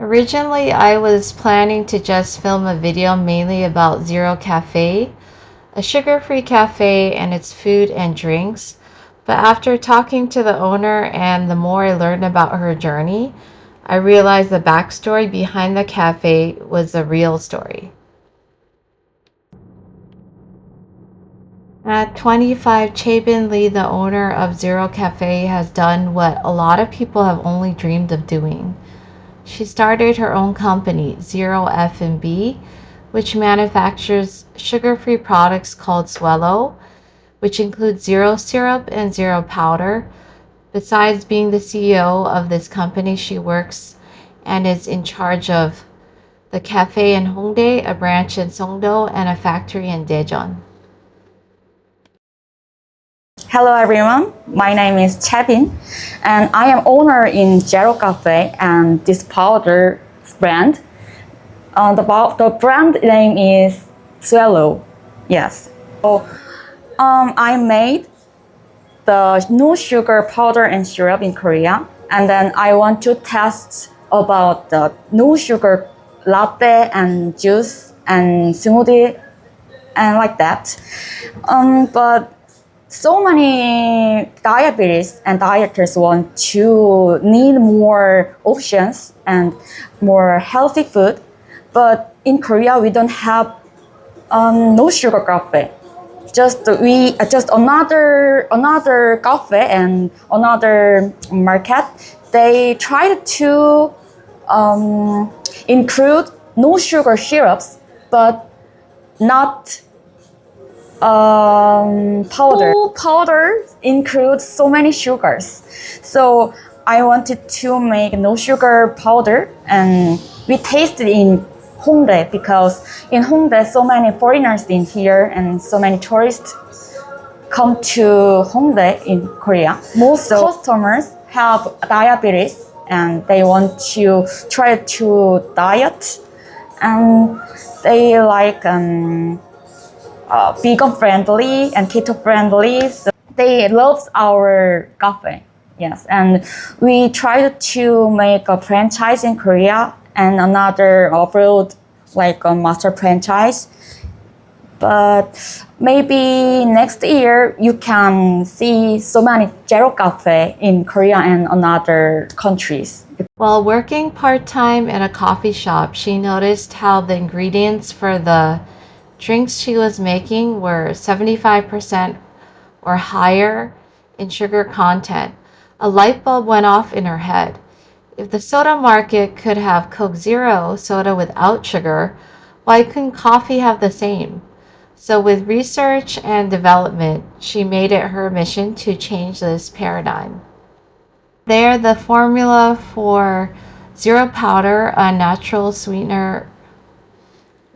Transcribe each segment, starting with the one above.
Originally, I was planning to just film a video mainly about Zero Cafe, a sugar-free cafe and its food and drinks. But after talking to the owner and the more I learned about her journey, I realized the backstory behind the cafe was a real story. At 25, Chabin Lee, the owner of Zero Cafe, has done what a lot of people have only dreamed of doing. She started her own company, Zero F&B, which manufactures sugar-free products called Swello, which includes zero syrup and zero powder. Besides being the CEO of this company, she works and is in charge of the cafe in Hongdae, a branch in Songdo, and a factory in Daejeon. Hello everyone, my name is Chapin and I am owner in Zero Cafe and this powder brand. The brand name is Swello. Yes. So I made the no sugar powder and syrup in Korea, and then I want to test about the no sugar latte and juice and smoothie and like that. But so many diabetes and dieters want to need more options and more healthy food, but in Korea we don't have no sugar coffee. Just another coffee and another market. They try to include no sugar syrups, but not powder. Powder includes so many sugars. So I wanted to make no sugar powder, and we tasted in Hongdae because in Hongdae so many foreigners in here and so many tourists come to Hongdae in Korea. Most customers have diabetes and they want to try to diet, and they like vegan friendly and keto friendly. So they love our coffee. Yes, and we tried to make a franchise in Korea and another abroad, like a master franchise. But maybe next year you can see so many Zero Cafe in Korea and other countries. While working part-time in a coffee shop, she noticed how the ingredients for the drinks she was making were 75% or higher in sugar content. A light bulb went off in her head. If the soda market could have Coke Zero soda without sugar, why couldn't coffee have the same? So with research and development, she made it her mission to change this paradigm. There, the formula for zero powder, a natural sweetener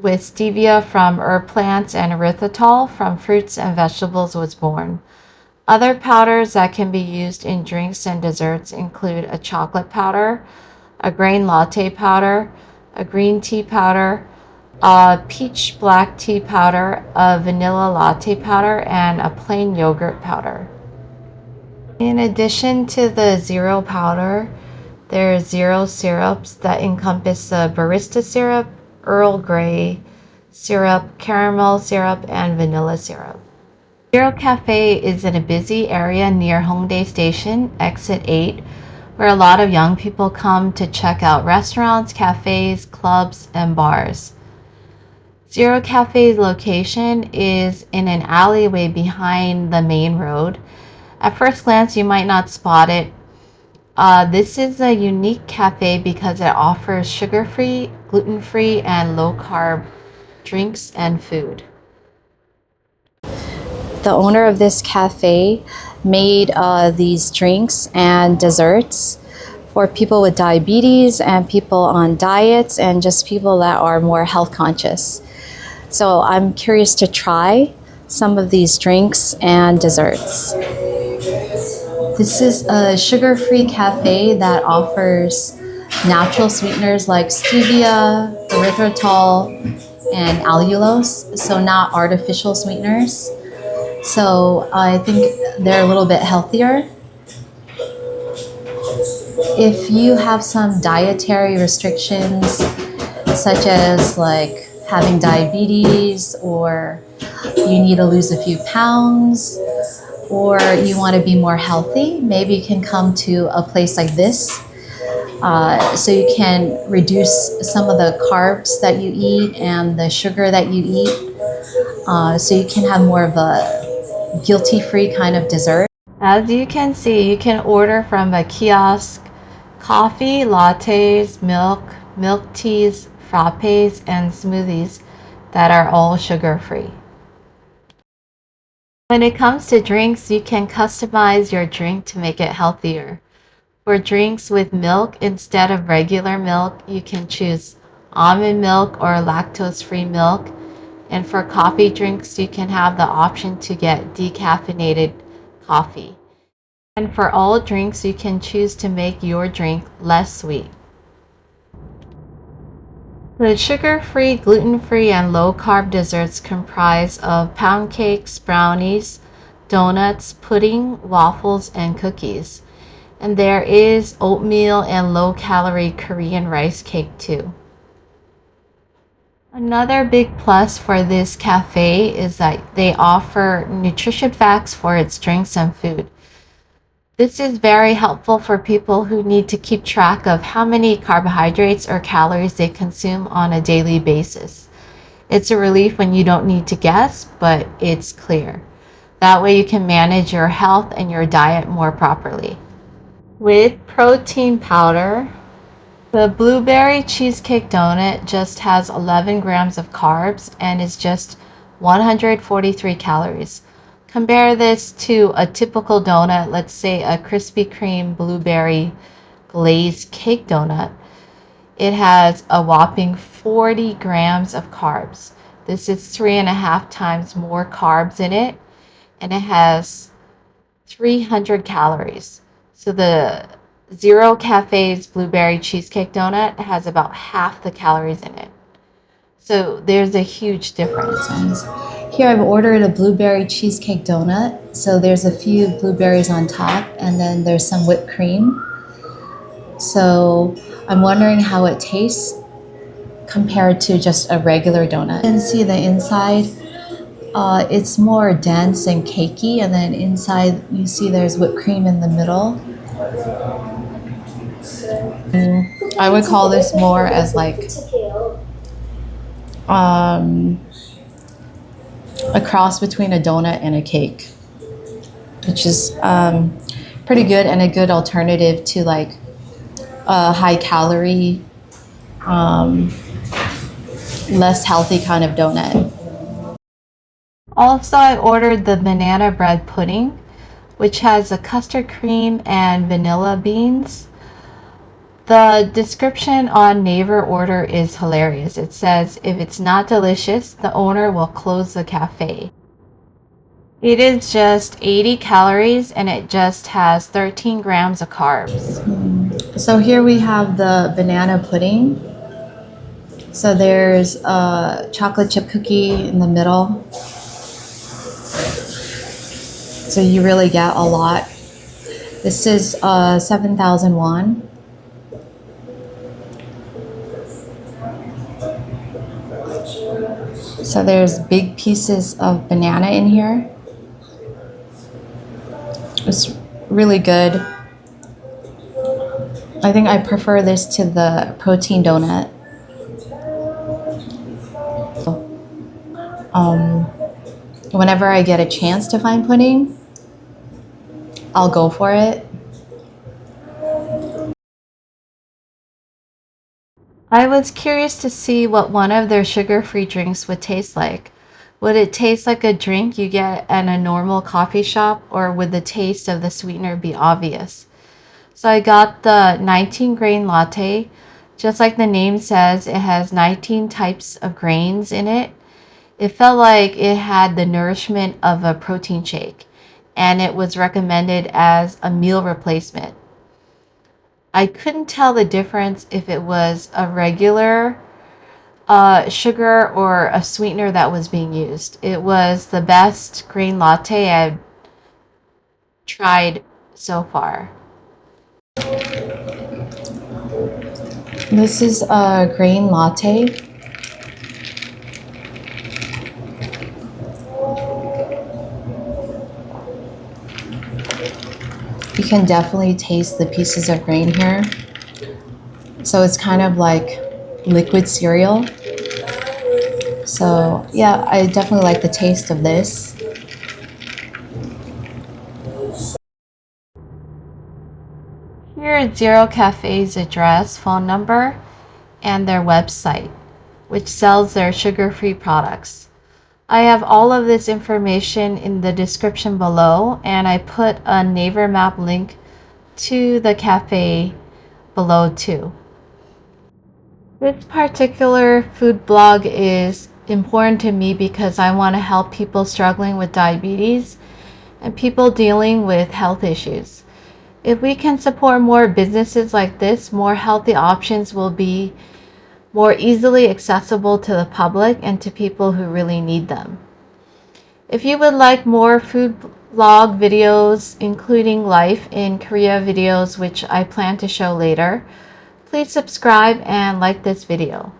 with stevia from herb plants and erythritol from fruits and vegetables, was born. Other powders that can be used in drinks and desserts include a chocolate powder, a grain latte powder, a green tea powder, a peach black tea powder, a vanilla latte powder, and a plain yogurt powder. In addition to the zero powder, there are zero syrups that encompass the barista syrup, Earl Grey syrup, caramel syrup, and vanilla syrup. Zero Cafe is in a busy area near Hongdae Station, exit 8, where a lot of young people come to check out restaurants, cafes, clubs, and bars. Zero Cafe's location is in an alleyway behind the main road. At first glance, you might not spot it. This is a unique cafe because it offers sugar-free, gluten-free, and low-carb drinks and food. The owner of this cafe made these drinks and desserts for people with diabetes and people on diets and just people that are more health conscious. So I'm curious to try some of these drinks and desserts. This is a sugar-free cafe that offers natural sweeteners like stevia, erythritol, and allulose, so not artificial sweeteners. So I think they're a little bit healthier. if you have some dietary restrictions, such as like having diabetes, or you need to lose a few pounds, or you want to be more healthy, maybe you can come to a place like this. So you can reduce some of the carbs that you eat and the sugar that you eat. So you can have more of a guilty-free kind of dessert. As you can see, you can order from a kiosk coffee, lattes, milk teas, frappes, and smoothies that are all sugar-free. When it comes to drinks, you can customize your drink to make it healthier. For drinks with milk instead of regular milk, you can choose almond milk or lactose-free milk. And for coffee drinks, you can have the option to get decaffeinated coffee. And for all drinks, you can choose to make your drink less sweet. The sugar-free, gluten-free, and low-carb desserts comprise of pound cakes, brownies, donuts, pudding, waffles, and cookies. And there is oatmeal and low-calorie Korean rice cake too. Another big plus for this cafe is that they offer nutrition facts for its drinks and food. This is very helpful for people who need to keep track of how many carbohydrates or calories they consume on a daily basis. It's a relief when you don't need to guess, but it's clear. That way you can manage your health and your diet more properly. With protein powder, the blueberry cheesecake donut just has 11 grams of carbs and is just 143 calories. Compare this to a typical donut, let's say a Krispy Kreme blueberry glazed cake donut. It has a whopping 40 grams of carbs. This is 3.5 times more carbs in it, and it has 300 calories. So the Zero Cafe's blueberry cheesecake donut has about half the calories in it. So there's a huge difference. Here I've ordered a blueberry cheesecake donut. So there's a few blueberries on top, and then there's some whipped cream. So I'm wondering how it tastes compared to just a regular donut. You can see the inside. It's more dense and cakey, and then inside you see there's whipped cream in the middle. I would call this more as like a cross between a donut and a cake, which is pretty good and a good alternative to like a high calorie, less healthy kind of donut. Also, I ordered the banana bread pudding, which has a custard cream and vanilla beans. The description on Naver Order is hilarious. It says, if it's not delicious, the owner will close the cafe. It is just 80 calories and it just has 13 grams of carbs. So here we have the banana pudding. So there's a chocolate chip cookie in the middle. So you really get a lot. This is 7,000 won. So there's big pieces of banana in here. It's really good. I think I prefer this to the protein donut. Whenever I get a chance to find pudding, I'll go for it. I was curious to see what one of their sugar-free drinks would taste like. Would it taste like a drink you get at a normal coffee shop, or would the taste of the sweetener be obvious? So I got the 19 grain latte. Just like the name says, it has 19 types of grains in it. It felt like it had the nourishment of a protein shake, and it was recommended as a meal replacement. I couldn't tell the difference if it was a regular sugar or a sweetener that was being used. It was the best green latte I've tried so far. This is a grain latte. You can definitely taste the pieces of grain here. So it's kind of like liquid cereal. So yeah, I definitely like the taste of this. Here is Zero Cafe's address, phone number, and their website, which sells their sugar-free products. I have all of this information in the description below, and I put a neighbor map link to the cafe below too. This particular food blog is important to me because I want to help people struggling with diabetes and people dealing with health issues. If we can support more businesses like this, more healthy options will be more easily accessible to the public and to people who really need them. If you would like more food vlog videos, including life in Korea videos, which I plan to show later, please subscribe and like this video.